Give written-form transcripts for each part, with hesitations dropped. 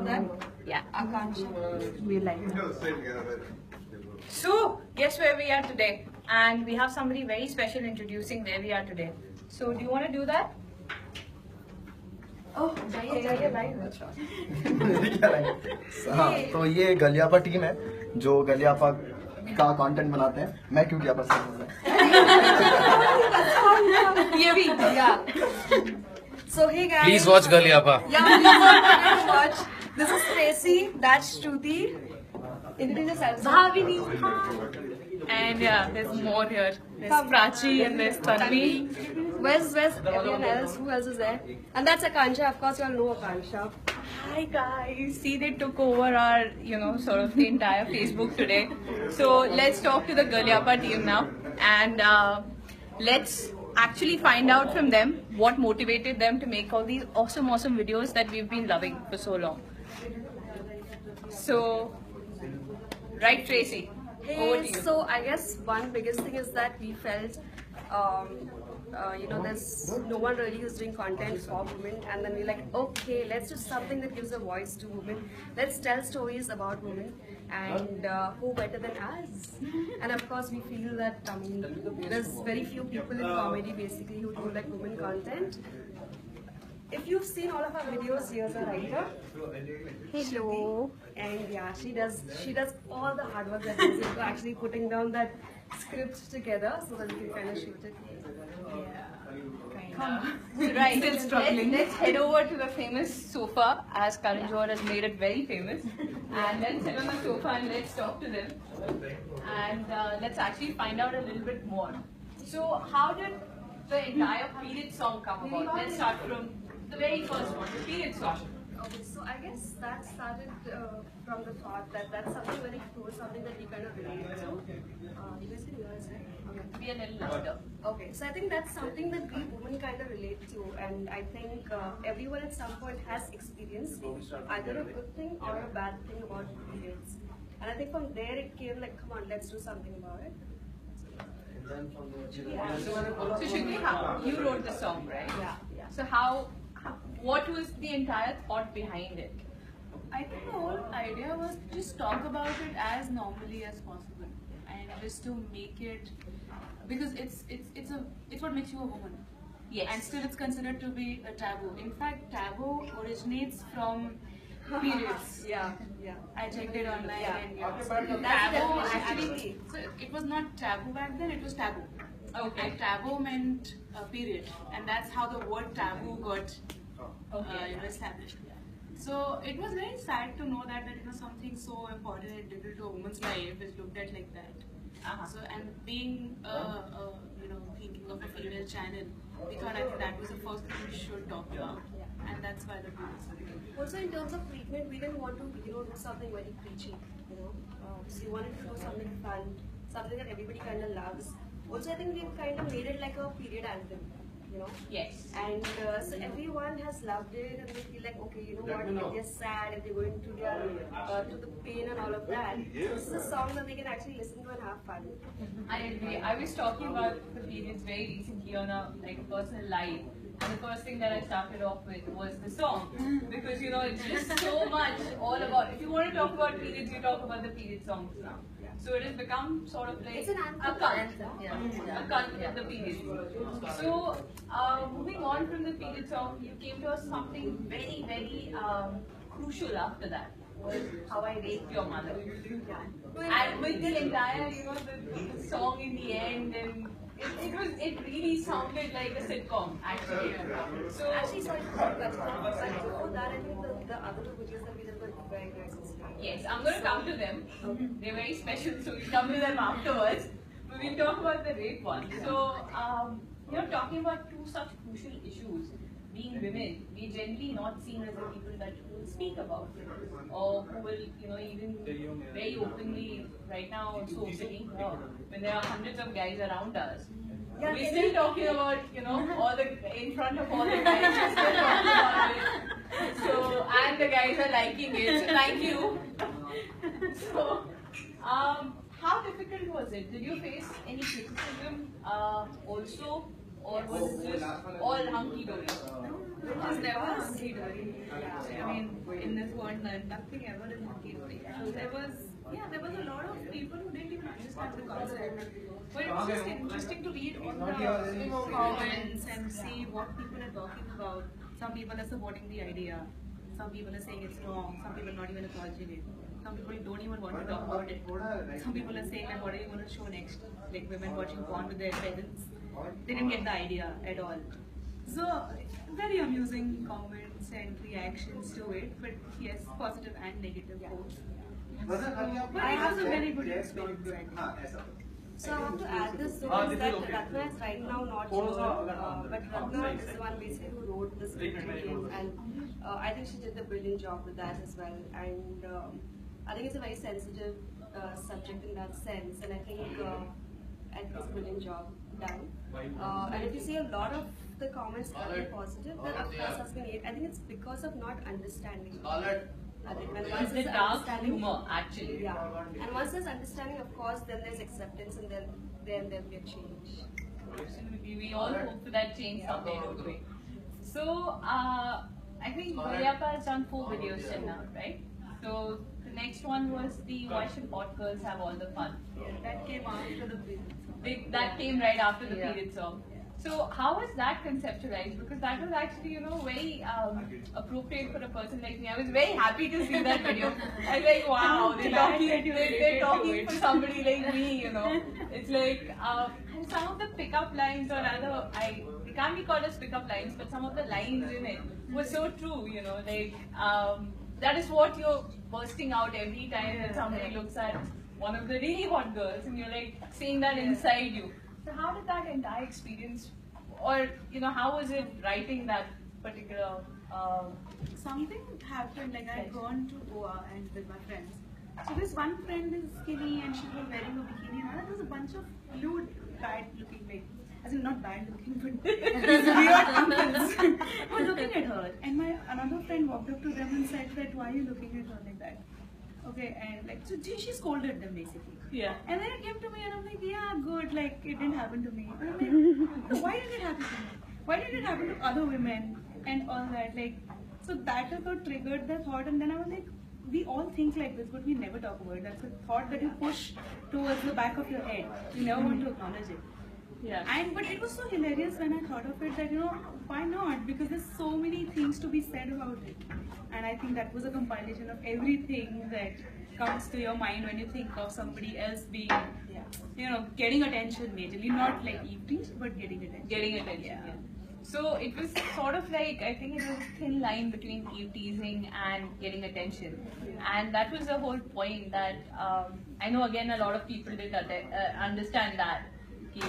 about that? Yeah. Akanksha. We like that. So, guess where we are today? And we have somebody very special introducing where we are today. So, do you want to do that? Oh, जाइए line हाँ, तो ये गलियापा team है जो गलियापा का content बनाते हैं. मैं क्यों गया बस ये भी yeah. So hey guys. Please watch Galiapa. Yeah, please watch. This is Tracy. That's Shruti. Introduce yourself. Bhavini. And yeah, there's more here. There's Prachi and there's Tanvi. Where's everyone else? Who else is there? And that's Akanksha. Of course, you all know Akanksha. Hi guys. See, they took over our, sort of the entire Facebook today. So let's talk to the Galiapa team now. And let's actually find out from them what motivated them to make all these awesome videos that we've been loving for so long. So, right, Tracy? Over to Hey, you. so I guess one biggest thing is that we felt, there's no one really who's doing content for women, and then we're like, okay, let's do something that gives a voice to women. Let's tell stories about women, and who better than us? And of course, we feel that there's very few people in comedy basically who do like women content. If you've seen all of our videos, here's a writer. Hello. And yeah, she does all the hard work that goes into actually putting down that script together so that we can kind of shoot it. Right. Let's head over to the famous sofa, as Karan Johar has made it very famous. And let's sit on the sofa and let's talk to them. And let's actually find out a little bit more. So, how did the entire period song come about? Let's start from the very first one, the period song. Okay, so I guess that started from the thought that that's something very cool, something that we kind of relate to. You guys can hear us, right? Okay. Be a little louder. Okay, so I think that's something that we women kind of relate to, and I think everyone at some point has experienced either a good thing or a bad thing about periods. And I think from there it came like, come on, let's do something about it. So, Shruti, you wrote the song, right? Yeah. So, what was the entire thought behind it? I think the whole idea was just talk about it as normally as possible, and just to make it, because it's what makes you a woman. Yes. And still it's considered to be a taboo. In fact, taboo originates from periods. Yeah. I checked it online. Yeah. And That's taboo actually. so it was not taboo back then, it was taboo. Okay. And taboo meant period, and that's how the word taboo got established. So it was very sad to know that it was something so important and integral to a woman's life is looked at like that. So, and being thinking of a female channel, we thought I think that was the first thing we should talk about, and that's why the video. Also, in terms of treatment, we didn't want to, do something very preachy, So we wanted to do something fun, something that everybody kind of loves. Also, I think we've kind of made it like a period anthem, Yes. And so everyone has loved it, and they feel like, okay, you know what, if they're sad, if they're going through their, to the pain and all of that, this is a song that they can actually listen to and have fun. I agree. I was talking about the periods very recently on a personal live, and the first thing that I started off with was the song, because it's just so much all about. If you want to talk about periods, you talk about the period songs now. So it has become sort of like It's an a anthem. cult, a cult of the period. So moving on from the period song, you came to us something very crucial after that. Was How I Raped Your Mother. And with the entire, the song in the end, and it really sounded like a sitcom actually. So Actually, sorry, but before that, I think the other two videos that we did were very nice. yes, I'm going to come to them. They're very special, so we'll come to them afterwards. But we'll talk about the rape one. So, talking about two such crucial issues, being women, we're generally not seen as the people that will speak about it, or who will, even very openly right now also sitting here when there are hundreds of guys around us. Yeah, we're still talking about, all the in front of all the guys. We're still talking about it. So, and the guys are liking it. So, thank you. So, how difficult was it? Did you face any criticism also or was it just all hunky dory? It was never hunky dory. I mean, in this world, nothing ever is hunky dory. So there was a lot of people who didn't even understand the concept. But it was just interesting to read all the comments and see what people are talking about. Some people are supporting the idea. Some people are saying it's wrong. Some people are not even acknowledging it. Some people don't even want to talk about it. Some people are saying, like, what are you going to show next? Like women watching porn with their parents. They didn't get the idea at all. So, very amusing comments and reactions to it. But yes, positive and negative both. But it was a very good experience, I think. So I want to add this to this that Ratna is right now not here, but Ratna is the one basically who wrote the script and I think she did a brilliant job with that as well. And I think it's a very sensitive subject in that sense, and I think it's a brilliant job done. And if you see a lot of the comments are very positive, then of course that's been it. I think it's because of not understanding. I think when once It's the there's dark understanding, humor, actually. yeah, and once there's understanding, of course, then there's acceptance, and then there'll be a change. Absolutely. We all hope for that change someday, don't we? So, I think Galyapa has done 4 videos till now, right? So, the next one was the Why Should Hot Girls Have All the Fun? Yeah, that came after the period. That came right after the Yeah. period song. So, how was that conceptualized? Because that was actually, very appropriate for a person like me. I was very happy to see that video. I was like, wow, they're talking for somebody like me, It's like, and some of the pickup lines, or rather, they can't be called as pickup lines, but some of the lines in it were so true, like, that is what you're bursting out every time that somebody looks at one of the really hot girls, and you're like seeing that inside you. So how did that entire experience, or how was it writing that particular? Something happened, like I had gone to Goa and with my friends. So this one friend is skinny and she was wearing a bikini, and there was a bunch of lewd, bad looking, like, as in not bad looking, but these weird uncles who were looking at her. And my another friend walked up to them and said that, why are you looking at her like that? Okay, and like, so she scolded them basically. Yeah. And then it came to me and I'm like, yeah, good, like it didn't happen to me. And I'm like, why did it happen to me? Why did it happen to other women and all that? Like, so that is what triggered the thought, and then I was like, we all think like this, but we never talk about it. That's a thought that you push towards the back of your head. You never want to acknowledge it. Yeah. But it was so hilarious when I thought of it that, why not? Because there's so many things to be said about it. And I think that was a compilation of everything that comes to your mind when you think of somebody else being, getting attention majorly. Not like evening, but getting attention. Getting attention. Yeah. Yeah. So it was sort of like, I think it was a thin line between eve teasing and getting attention. And that was the whole point that, I know again a lot of people didn't understand that.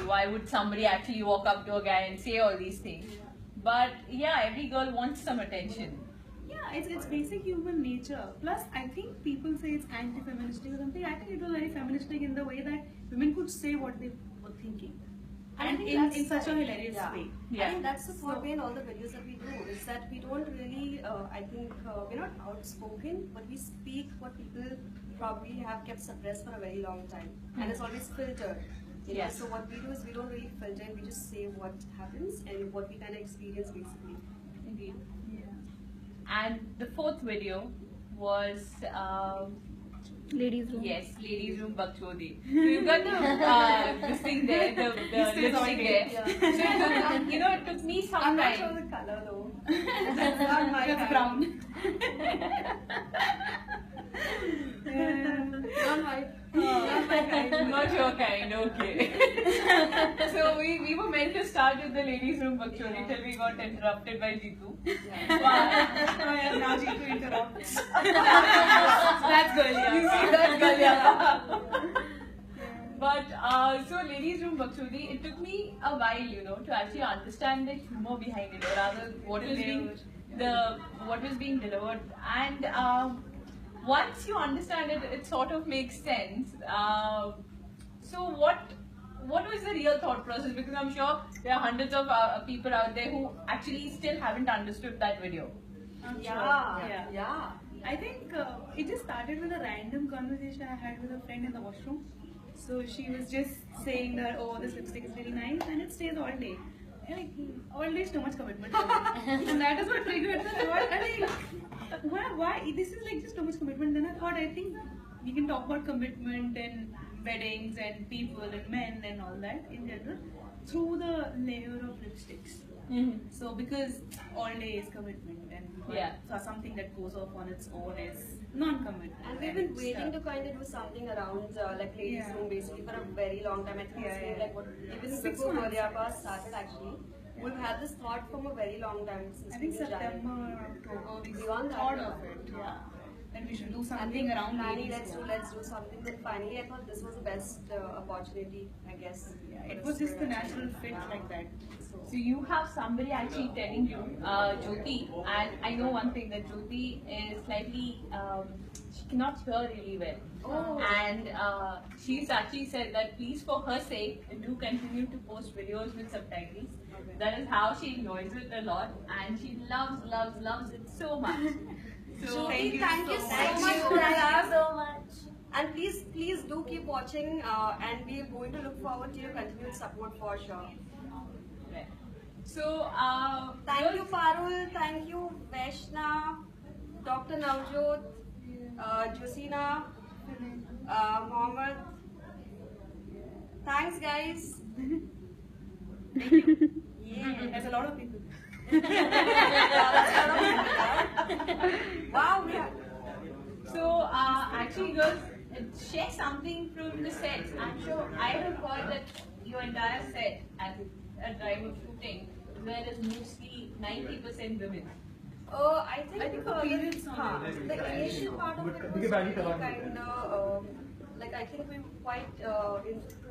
Why would somebody actually walk up to a guy and say all these things? But yeah, every girl wants some attention. Yeah, it's basic human nature. Plus, I think people say it's anti-feministic or something. I think it was very feministic in the way that women could say what they were thinking. And I And think in that's such a right. hilarious Yeah. way. Yeah. I think that's the thought behind all the videos that we do, is that we don't really, we're not outspoken, but we speak what people probably have kept suppressed for a very long time. And it's always filtered. Yes. So what we do is we don't really filter, and we just say what happens and what we kind of experience basically. Indeed. Yeah. And the 4th video was Ladies' room. yes, ladies' room Bakchodi. So you've got the this thing there, the lipstick there. Yeah. So it took me some I'm not time. sure the color though. That's not my It's kind. brown. Not my. Not my kind. Not your kind, okay. So we were meant to start with the ladies' room Bakchodi till we got interrupted by Jitu. Now Jitu interrupts. That's good, yeah. You see that girl, yeah. But so ladies' room Bakchodi, it took me a while, to actually understand the humor behind it, or rather what was being delivered. And once you understand it, it sort of makes sense. So what was the real thought process? Because I'm sure there are hundreds of people out there who actually still haven't understood that video. Yeah. I think it just started with a random conversation I had with a friend in the washroom. So she was just saying that, oh, this lipstick is really nice and it stays all day. like all day is too much commitment. And that is what triggered the thought. Why? This is like just too much commitment. Then I thought, I think we can talk about commitment and weddings and people and men and all that in general through the layer of lipsticks. So because all day is commitment and so something that goes off on its own is non-commitment. And we've been waiting to kind of do something around like ladies' room basically for a very long time. I think it's been like what, even 6 before months. Galyapa started actually. We've had this thought from a very long time since I think we were September giant. or October we Beyond that, thought of it. Yeah. And we should do something around planning, ladies. let's do something. Then finally, I thought this was the best opportunity. I guess. It was just the natural fit like that. So you have somebody actually telling you, Jyoti, and I know one thing that Jyoti is slightly, she cannot hear really well. Oh. And she's actually said that please for her sake, do continue to post videos with subtitles. That is how she enjoys it a lot and she loves it so much. So Thank you so much. Thank you so much. And please do keep watching and we are going to look forward to your continued support for sure. Right. So Thank you Parul, thank you Vaishna, Dr. Navjot, Josina, Mohammed. Thanks guys. Thank you. Yeah. There's a lot of people. Wow, yeah. So, actually, girls, share something from the sets. I'm sure I have heard that your entire set at a drive of shooting, where is mostly 90% women. I think the periods on it. the initial part of it was really kind of like I think we were quite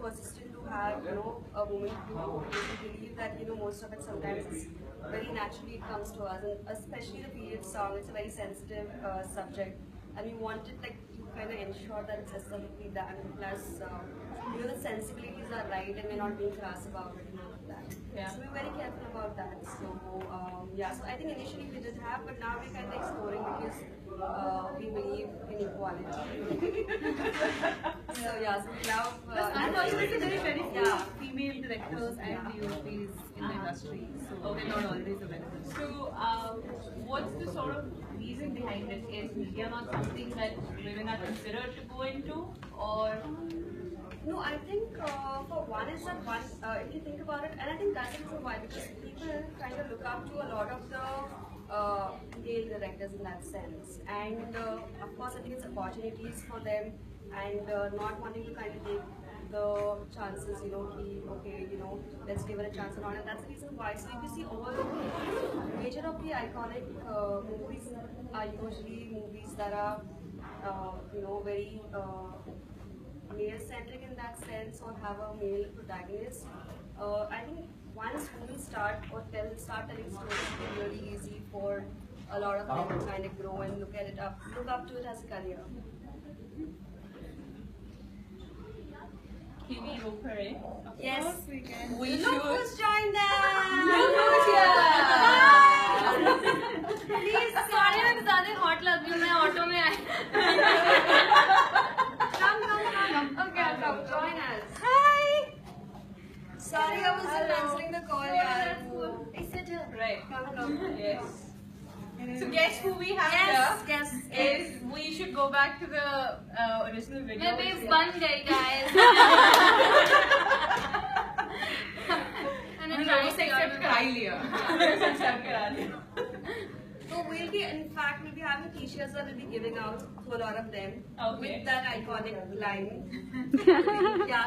persistent to have a woman to believe that most of it sometimes is very naturally it comes to us, and especially the period song. It's a very sensitive subject, and we wanted like to kind of ensure that it's aesthetically done. Plus, the sensibilities are right, and we're not being crass about it and all of that. Yeah. So we're very careful about that. So so I think initially we did have, but now we're kind of exploring because we believe in equality. So so we love. Unfortunately, there are very few Yeah. female directors and DOPs in the industry, so they're not always available. So, what's the sort of reason behind it? Is media not something that women are considered to go into, or? No, I think for one is that if you think about it, and I think that's the reason why, because people kind of look up to a lot of the male directors in that sense, and of course I think it's opportunities for them, and not wanting to kind of take the chances, let's give it a chance and all, and that's the reason why. So if you see all the major of the iconic movies are usually movies that are very male-centric in that sense, or have a male protagonist. I think once women start telling stories, it's really easy for a lot of them to kind of grow and look up to it as a career. Can we go for it? Yes, we can. We look should. who's joined us! Please, sorry मैं ज्यादा hot लग रही हूँ मैं auto में आई come. Okay, come, join us. Hi. Sorry, I was just answering the call. Right. Come. Yes. So guess who we have Yes. here? Is we should go back to the original video. मैं base बन गई guys मैंने accept करा ही लिया. Accept करा लिया. So in fact, we'll be having t-shirts that we'll be giving out to a lot of them Okay. with that iconic line.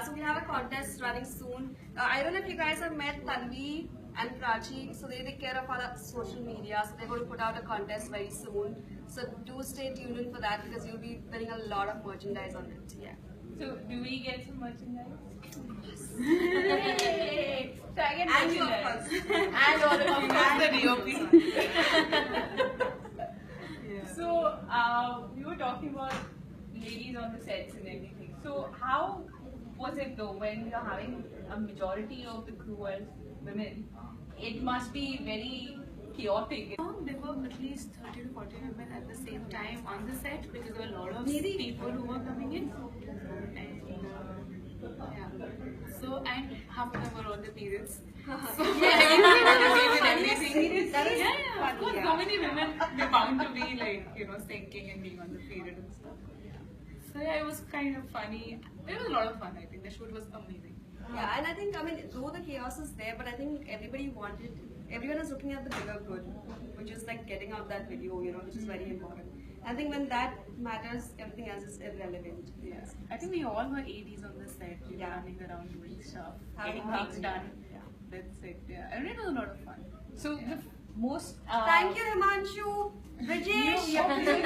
So we have a contest running soon. I don't know if you guys have met Tanvi and Prachi, so they take care of our social media, so they're going to put out a contest very soon. So do stay tuned in for that because you'll be winning a lot of merchandise on it. Yeah. So do we get some merchandise? Yay! So I get And you, of merchandise. course. And all of you guys, the DOP. So we were talking about ladies on the sets and everything. So how was it though when you're having a majority of the crew as women? It must be very chaotic. There were at least 30 to 40 women at the same time on the set because there were a lot of people who were coming in. And So, and half of them were on the periods. Periods, that is Yeah. Of course, so many women, they're bound to be like, sinking and being on the period and stuff. So yeah, it was kind of funny. It was a lot of fun, I think. The shoot was amazing. Yeah, and I think, though the chaos is there, but I think everyone is looking at the bigger good, which is like getting out that video, which is very important. I think when that matters, everything else is irrelevant. Yeah. I think we all were ADs on the set, running around doing stuff, getting things done. Yeah. That's it, yeah. And it was a lot of fun. So the most. Thank you, Himanshu, Brijesh.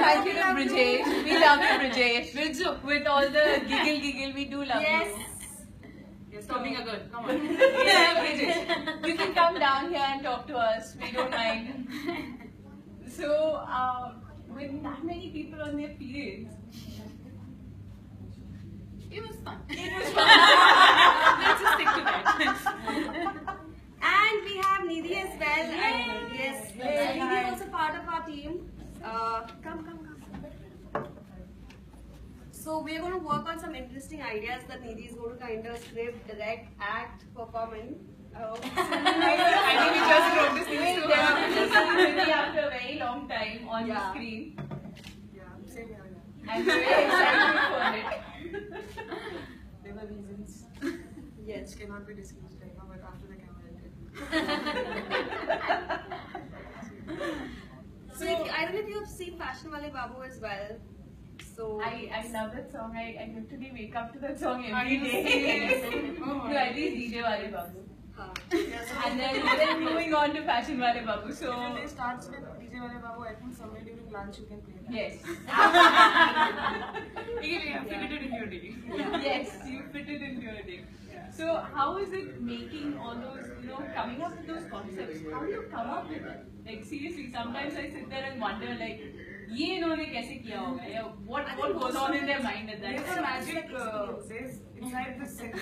Thank you to Brijesh. We love you, Brijesh. With all the giggle, we do love Yes. you. You're stopping a girl, come on. Yeah, Brijesh. You can come down here and talk to us. We don't mind. So, with that many people on their periods, It was fun. it was fun. Let's just stick to that. And we have Nidhi as well. And yes, Nidhi is also part of our team. Come. So we're going to work on some interesting ideas that Nidhi is going to kind of script, direct, act, perform in. I think we just wrote this We'll thing definitely see Nidhi after a very long time on the screen. Yeah, same here. And we're very excited for it. There were reasons Yes. which cannot be disclosed right now, but after the camera ended. So I don't know if you have seen Fashion Wale Babu as well. So I love that song. I literally wake up to that song Are every you day. serious? Oh my No, at least DJ Wale Babu. yeah, so And then moving on to Fashion Wale Babu. So When it starts with DJ Wale Babu, I think somewhere during lunch you can play that. yes, You can fit it in your day. yes, you fit it into your day. So how is it making all those, coming up with those concepts? How do you come up with it? Like seriously, sometimes I sit there and wonder like, ये इन्होंने कैसे किया होगा? Yeah, what goes on in their mind at that There's a time? magic, there's inside the center,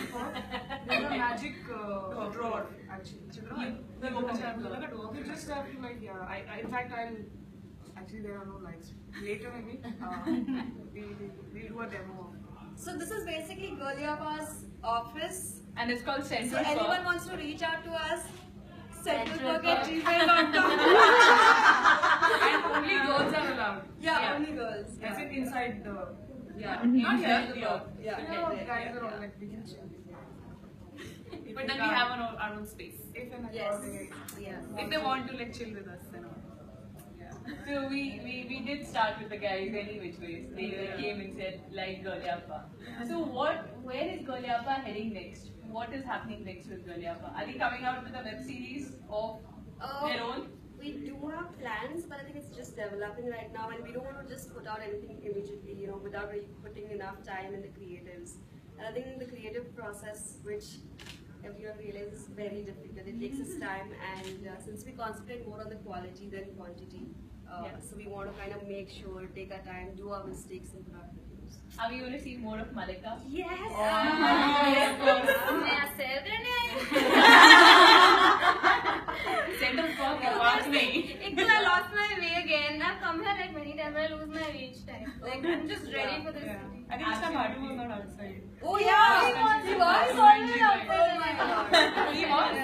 there's a magic drawer actually. The door. You just have to like, in fact, actually there are no lights. Later maybe, we'll do a demo. So this is basically Goliapa's office. And it's called So Central anyone Perk. wants to reach out to us, Central centralperk@gmail.com. And only girls are allowed. Yeah, only girls. That's it inside the. Yeah, Not inside here. the block. Yeah. Guys are all like, we can chill. But then we have our own space. If and Yes. Yeah. If they want to like chill with us, then all. So we did start with the guys any which ways. They came and said like Goliapa. So where is Goliapa heading next? What is happening next with Goliapa? Are they coming out with a web series of their own? We do have plans, but I think it's just developing right now, and we don't want to just put out anything immediately, without really putting enough time in the creatives. And I think the creative process, which everyone realizes is very difficult, it takes its time, and since we concentrate more on the quality than quantity, so we want to kind of make sure, take our time, do our mistakes, and put out videos. Are we going to see more of Malika? Yes! नया seven Central Park asked me. एक तो I lost my way again. I've come here like many times. I lose my way each time. Like I'm just ready for this. I think Mr. Bhatu was not outside. Oh yeah! He was. He He was. always outside. Oh my god! He was.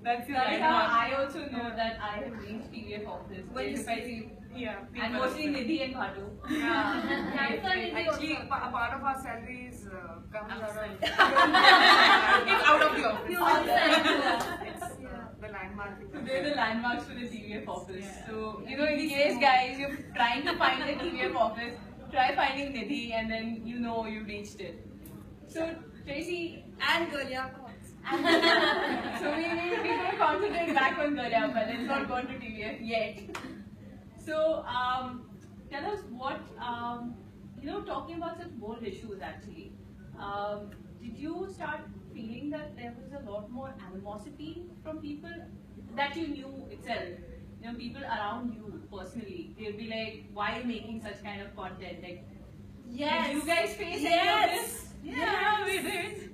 That's your That is how landmark. I also know that I have reached TVF office. When you If I see, Yeah. and mostly Nidhi and Bhatu. Thanks for Nidhi Actually, also. a part of our salaries comes out of. Outside. It's out of the office. Outside. It's the landmark. So they're the landmarks for the TVF office. So, in case guys, you're trying to find the TVF office, try finding Nidhi and then you reached it. So, Tracy, And Goliapa. so we're going to concentrate back on Goliapa. Let's not go to TVF yet. So, tell us what, talking about such bold issues actually, did you start feeling that there was a lot more animosity from people that you knew itself? People around you personally, they'd be like, why are you making such kind of content? Like, Yes! did you guys face any of this? Yeah, we did.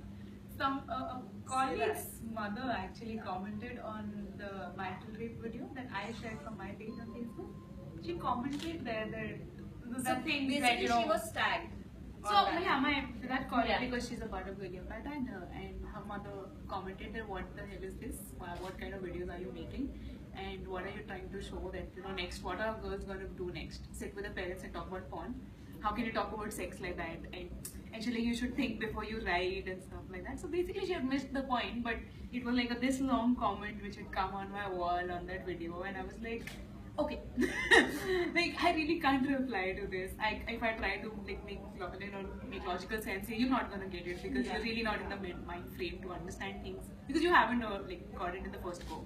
Some colleague's mother actually commented on the vital rape video that I shared from my page on Facebook. She commented there that the things that Basically, she was tagged. So yeah, my that colleague, Yeah. because she's a part of Galiapad, and her mother commented that what the hell is this? What kind of videos are you making? And what are you trying to show that next? What are girls gonna do next? Sit with the parents and talk about porn? How can you talk about sex like that? And actually, you should think before you write and stuff like that. So basically, she had missed the point, but it was like this long comment which had come on my wall on that video, and I was like, okay, like I really can't reply to this. If I try to make logical sense, you're not gonna get it because you're really not in the mind frame to understand things because you haven't got it in the first go.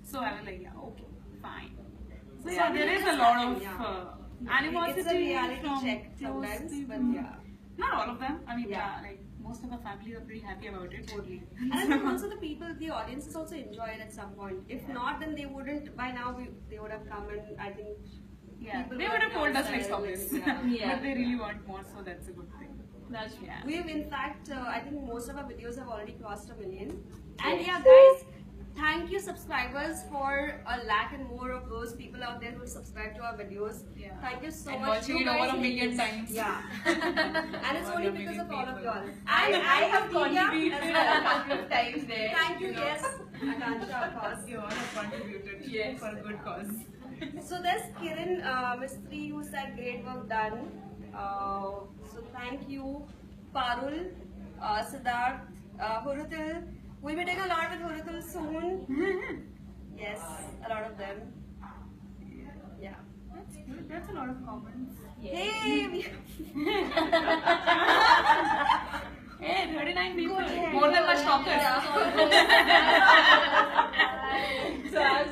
So I was like, yeah, okay, fine. So yeah, there is a lot of animosity. It's a reality from check close sometimes, people. but yeah. Not all of them. I mean, Yeah. like most of the families are pretty happy about it. Totally. And I think also the people, the audiences also enjoy it at some point. If not, then they wouldn't. By now, they would have come and I think. Yeah, people they would have told us come like stop and, this. Yeah. But they really want more, so that's a good thing. That's true. Yeah. We've in fact, I think most of our videos have already crossed 1 million. And yeah, guys, thank you subscribers for 1 lakh and more of those people out there who subscribe to our videos. Yeah. Thank you so And much. watching You it over guys a million make times. this- Yeah. And it's Over only a because million of all of people. y'all. I have Divya contributed as a couple of times there. Thank you, yes. Akansha, of course. You all have contributed Yes. for a good cause. So there's Kiran Mistry who said great work done. So thank you, Parul, Siddharth, Hurutil. We'll be doing a lot with Hurutil soon. Yes, a lot of them. Yeah. That's good. That's a lot of comments. Hey, Hey, 39 people. Good. More than my stalkers. So as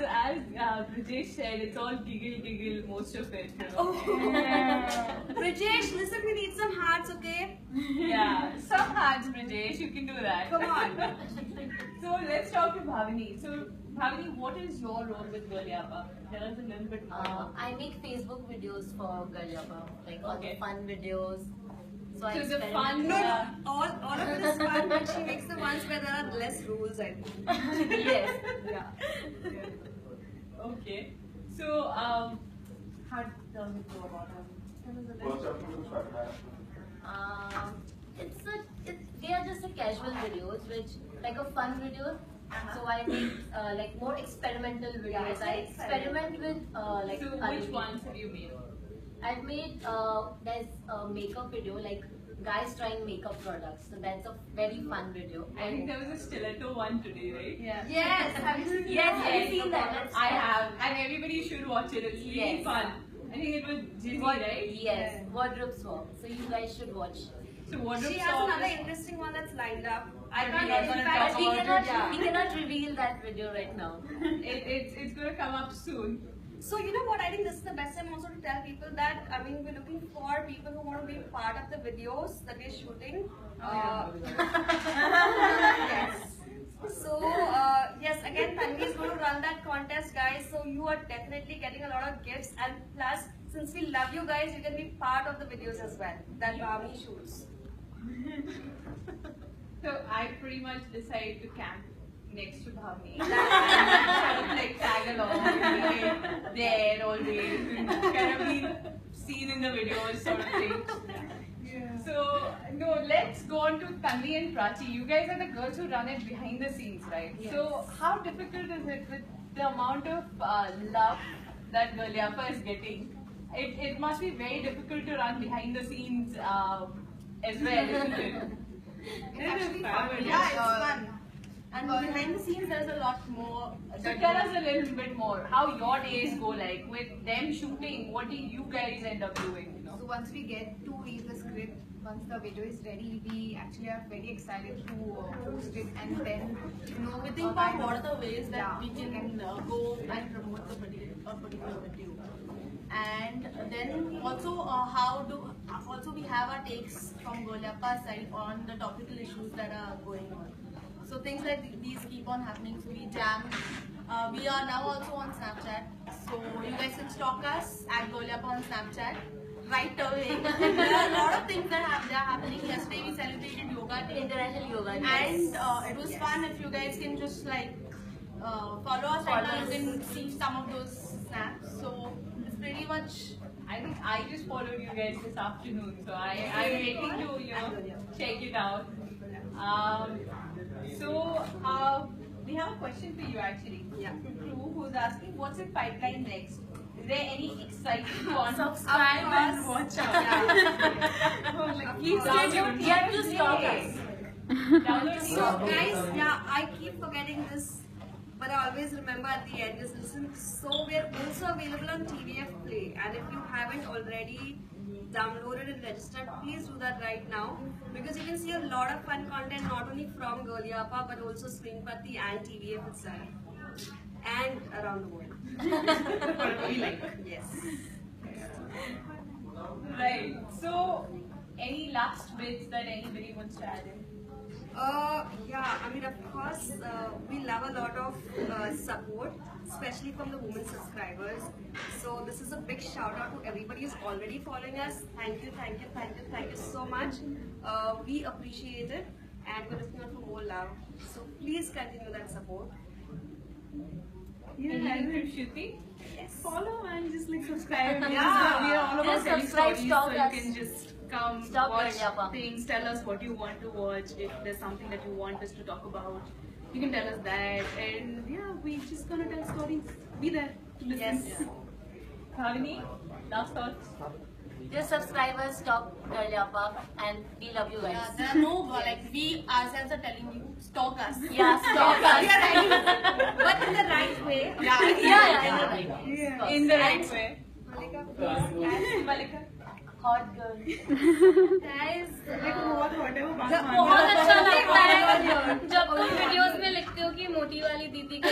Brijesh said, it's all giggle, most of it. Brajesh, listen, we need some hearts, okay? Yeah, some hearts, Brijesh, you can do that. Come on. So let's talk to Bhavini. So Bhavini, what is your role with Galiappa? Tell us a little bit more. I make Facebook videos for Galiappa, like all the Okay. fun videos. So I So the experiment- fun, No, no, all of this fun, but she makes the ones where there are less rules, I think. Yes. Yeah. Okay. So how does it go about it? Tell us a little. They are just a casual videos, which like a fun video. So I make like more experimental videos. it's I like experiment with like So other which people. ones have you made? I've made there's a makeup video like guys trying makeup products. So that's a very fun video. I think there was a stiletto one today, right? Yeah. Yes, have you seen Yes, that? I've seen that. That's I fun. have, and everybody should watch it. It's really Yes. fun. I think it was Jizzy, right? Yes, wardrobe swap. So you guys should watch. So wardrobe She has swap another is- interesting one that's lined up. I But can't we are in gonna fact, talk We about cannot, yeah. we cannot reveal that video right now. it's going to come up soon. So you know what? I think this is the best time also to tell people that I mean we're looking for people who want to be part of the videos that we're shooting. Yes. So yes, again, Tanvi is going to run that contest, guys. So you are definitely getting a lot of gifts, and plus, since we love you guys, you can be part of the videos as well that Bhavini shoots. So I pretty much decided to camp next to Bhavini. Kind of like tag along with me there always, and kind of be seen in the videos sort of thing. So no, let's go on to Tanvi and Prachi. You guys are the girls who run it behind the scenes, right? So how difficult is it with the amount of love that Galiappa is getting? It must be very difficult to run behind the scenes as well, isn't it? It is fun. Yeah, it's fun. And behind the scenes, there's a lot more. So tell us a little bit more how your days go like with them shooting. What do you guys end up doing? You know? So once we get to read the script, once the video is ready, we actually are very excited to post it, and then We think about what are the ways that we can go and promote the particular video. And then also also we have our takes from Galiappa side on the topical issues that are going on. So things like these keep on happening. So we jam. We are now also on Snapchat. So you guys can stalk us at Galiappa on Snapchat right away. There are a lot of things that are happening. Yesterday we celebrated Yoga Day. International Yoga Day. And it was fun. If you guys can just like follow us right now, you can see some of those snaps. So it's pretty much I think I just followed you guys this afternoon, so I'm waiting to check it out. We have a question for you actually. Yeah. From Crew, who's asking, what's in pipeline next? Is there any exciting content? Subscribe and watch out. You have to stalk us. So guys, yeah, I keep forgetting this, but I always remember at the end, just listen. So we're also available on TVF Play, and if you haven't already downloaded and registered, please do that right now, because you can see a lot of fun content not only from Galyappa but also Swingpati and TVF itself and around the world. Yes. Right. So, any last bits that anybody wants to add in? Yeah, I mean, of course, we love a lot of support, especially from the women subscribers. So this is a big shout out to everybody who's already following us. Thank you, thank you, thank you, thank you so much. We appreciate it, and we're looking out for more love. So please continue that support. Yeah, and Shruti, Yes. follow and just like subscribe. Yeah. We are all about Just telling subscribe, stories, stalk so us. you can just come Stalk watch Galyappa. things, tell us what you want to watch. If there's something that you want us to talk about, you can tell us that. And yeah, we're just gonna tell stories. Be there to listen. Yes. Bhavini, last thoughts? Just subscribe us, stalk Galyappa, and we love you guys. There are no, like, we ourselves are telling you, stalk us. Yeah, stalk us. We are ready. But in the right way. Yeah. In the right way. Malika, please. Malika? Hot girl. Guys, बहुत अच्छा लगता है जब तुम videos में लिखते हो कि मोटी वाली दीदी के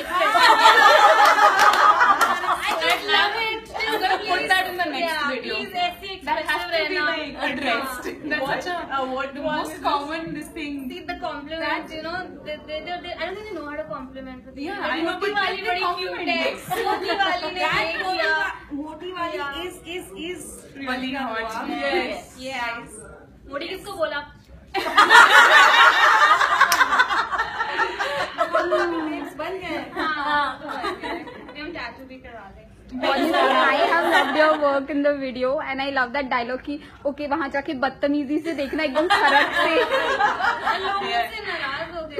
I love it. I'm gonna put that in the next Yeah, video. please ऐसी That has expressive to be रहना. like addressed. That's such a What the was most this? common this thing. See the compliments, you know, they I don't think they know how to compliment. But Yeah, like, I know, मोटी but वाली they बड़ी compliment cute है. it. मोटी वाली ने That ये किया. Moti Wali is Really hot. Wow. Yes. Yes. मोटी किसको बोला? बन गए. हाँ, तो हम टैटू भी करा दें. I have loved your work in the video and I love that dialogue कि okay वहाँ जाके बदतमीजी से देखना एकदम खरक से. लोग मुझसे नाराज हो गए.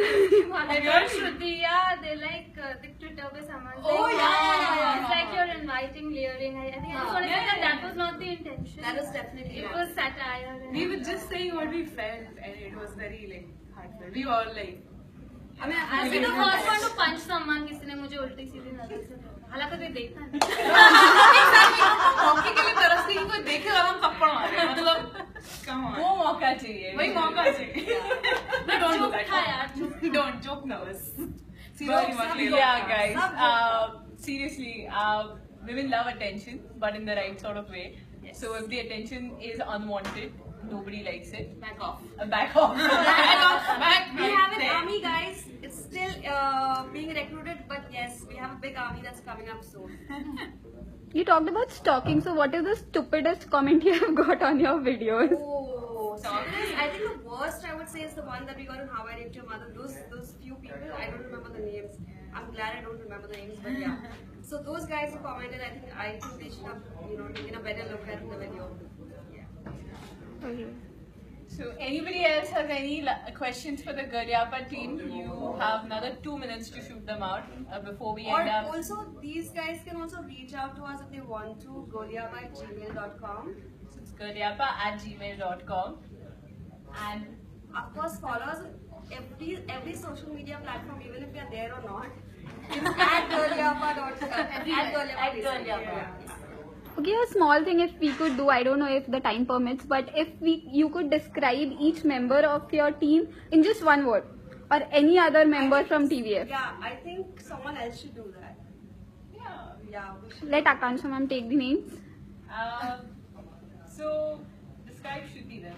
श्रुति, yeah, they like the Twitter पे someone. Oh, yeah. It's like you're inviting layering. I think I just want to say that that was not the intention. That was definitely It not. was satire. We were just saying what we felt, and it was very like heartfelt. We were all like, I mean, I was the first one to punch someone. किसी ने मुझे उल्टी सीधी नजर से देखा. हालांकि कोई देखता नहीं. हॉकी के लिए तरस से कोई देखेगा हम थप्पड़ मारे. मतलब, come on. वो मौका चाहिए. वही मौका चाहिए. No, don't do that. था यार. Don't joke nervous. But, Seriously, yeah, guys. Seriously, women love attention, but in the right sort of way. So if the attention is unwanted, nobody likes it. Back off. Back off. We have an army, guys. It's still being recruited, but yes, we have a big army that's coming up soon. You talked about stalking, so what is the stupidest comment you have got on your videos? Oh, so I think the worst I would say is the one that we got on How I Raped Your Mother. Those few people, I don't remember the names. I'm glad I don't remember the names, but yeah. So those guys who commented, I think they should have taken a better look at the video. Yeah. Okay. So anybody else has any questions for the Galyappa team? You have another 2 minutes to shoot them out before we Or end up. also, these guys can also reach out to us if they want to. galyappa@gmail.com. So it's galyappa@gmail.com. And Of course, follow us on every social media platform, even if we are there or not. At galyappa.com. At Galyappa. Okay, a small thing if we could do, I don't know if the time permits, but if you could describe each member of your team in just one word, or any other member from TVF. Yeah, I think someone else should do that. Yeah, we should. Let Akansha ma'am take the names. so describe Shruti then.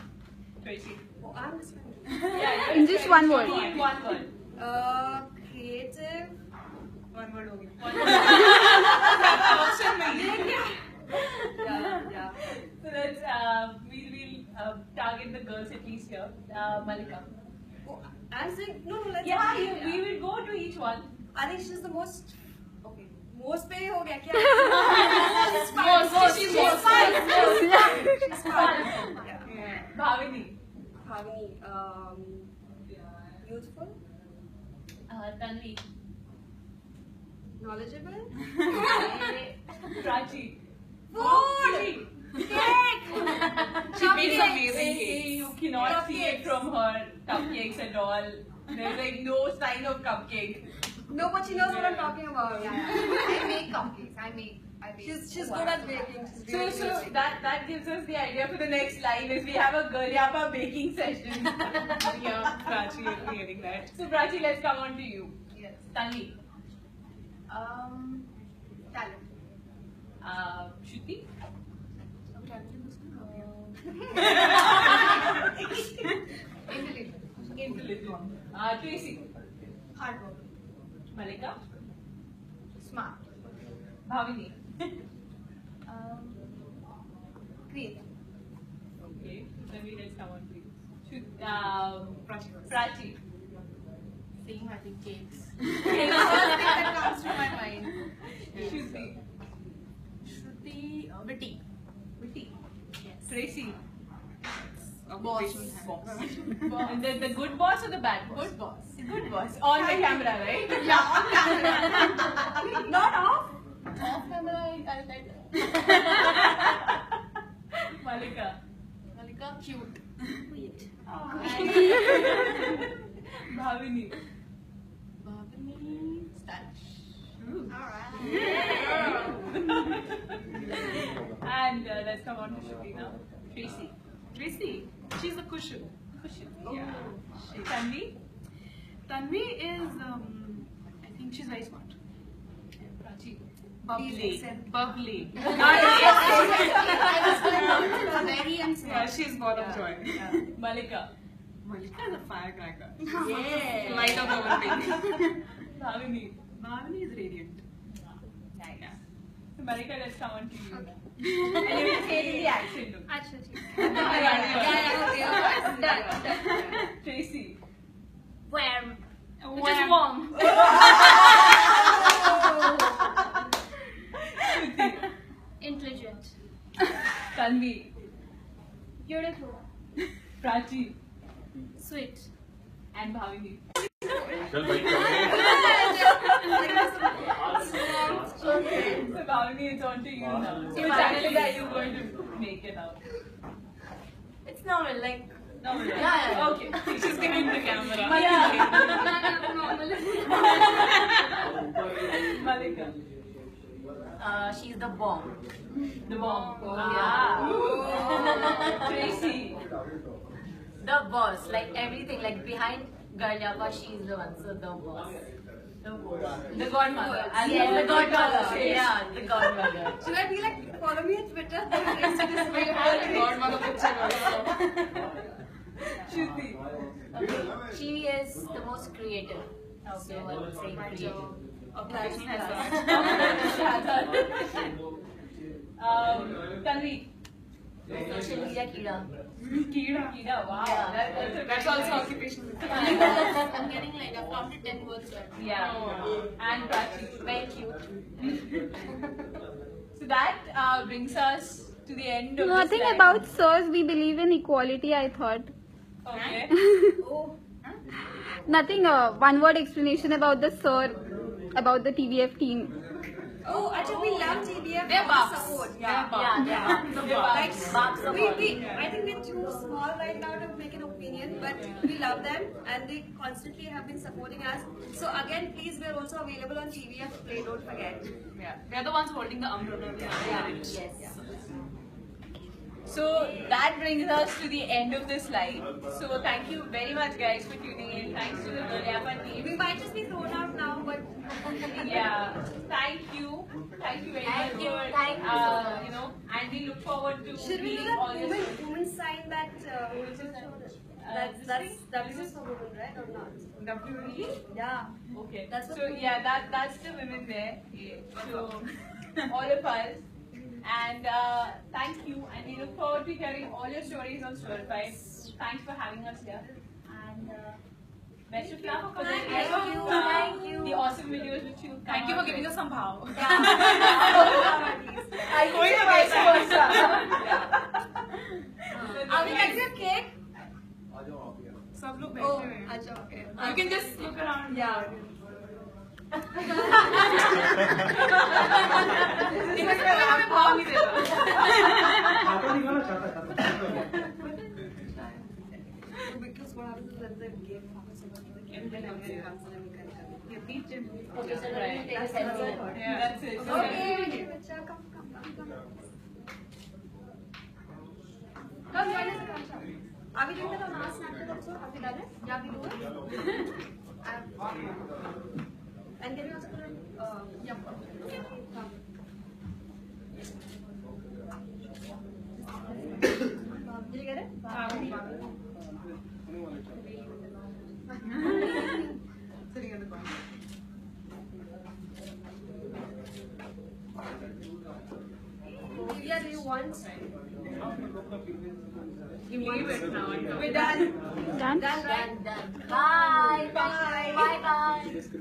Tracy. Oh, I'm just Yeah, In just one word. In one word. creative. one word होगी. Yeah. So let's we'll target the girls at least here. Malika. Oh, I'm saying no. Let's. Yeah, we will go to each one. I think she's the most. Okay. Most पे हो गया क्या? She's fun. Bhavini. Bhavini, youthful, Tanvi. knowledgeable, Prachi. food, cake, She makes amazing cakes. You cannot see it from her cupcakes at all. There's like no sign of cupcake. No, but she knows what I'm talking about. I make cupcakes. I make. She's good at baking. She's So really good. that gives us the idea for the next live is we have a Garyapa baking session. Yeah, Prachi will be hearing that. So Prachi, let's come on to you. Yes. Tanvi. Talent. Shruti. Intelligent. Tracy. Hard work. Malika. Smart. Bhavini. Creative. Okay. Tanvi, let's come on to you. Prachi. Saying having cakes. That comes to my mind. Shruti. Shruti, witty. Witty. Yes. Tracy. Boss. And the good boss or the bad boss? Good boss. Good boss. On the camera, right? Yeah, on camera. Not off. Off camera, I'll let Malika. Malika, cute. Sweet. Bhavini. Bhavini, stylish. Alright. And let's come on to Shruti now. Tracy. Tracy, she's a cushion. Yeah. Tanvi. Tanvi is, I think she's very smart. Prachi. Bubbly. Bubbly. Very Yeah, she's bottom joy. Malika. Malika is a firecracker. Yeah. Light up everything. Bhavini. Bhavini is radiant. Nice. So Malika, let's come on to you. And you will say the accent. अच्छा ठीक Tracy. warm Warm. just warm intelligent Tanvi. beautiful Prachi. sweet And Bhavini. So Bhavini, it's on to you now. So which accent are you going to make it out? It's normal, like. No, Yeah. Okay. She's giving the camera. Malika. She's the bomb. The bomb. Yeah. Tracy. The boss, like everything, like behind Garyapa, she's the one, so the boss. The godmother. And Yes, the godmother. face. Yeah, the godmother. Should I be like, follow me on Twitter? Godmother picture. Shruti. She is the most creative. So I would say creative. Tanvi. Social media kida. Kida. Wow. Yeah. That's Also occupation. I'm getting like I've counted 10 words. Yeah. And Prachi. Very cute. So that brings us to the end of Nothing this live. about sirs. We believe in equality, I thought. Okay. Nothing, one word explanation about the sir, about the TVF team. Oh, actually, we love TBF. They're buffs. Support. Yeah. Yeah. Like, Bob support. I think we're too small right now to make an opinion, but we love them and they constantly have been supporting us. So again, please, we're also available on TVF Play, don't forget. Yeah. They're the ones holding the umbrella. Yes. So that brings us to the end of this live. So thank you very much guys for tuning in. Thanks to the Garyapa We team. might just be thrown out now, but Yeah. Thank you. Thank you very much Thank you. for Thank you so much. you know, and we look forward to should we do meeting all that your woman sign that that's W is for women, right, or not? WE? Yeah. Okay. That's what So we- yeah, that's the women there. So all of us. And thank you, and we look forward to hearing all your stories on Stir Fry. Thanks for having us here. And Best of luck for the Thank you. the awesome videos which you Thank you for giving us some power. Are we getting a cake? सब लोग Oh, बैठे हुए हैं. acha, okay. You can just look around. Yeah. इसमें हमें भाव नहीं दे Because what happens is that the game happens so much, and then everybody comes and we can come. Yeah, beat him. Okay, so Right. let me take a selfie. Yeah, that's it. Okay, bacha, come. Come, join us, Akansha. Are we doing that on our Snapchat also? Have we done it? Yeah, we do it. And can we also put it? Yeah. Okay, come. Did you get it? Sitting in the corner. Yeah, do you want? You leave it now. We're done. Done? Done, right? Done. Bye. Bye. Bye. Bye.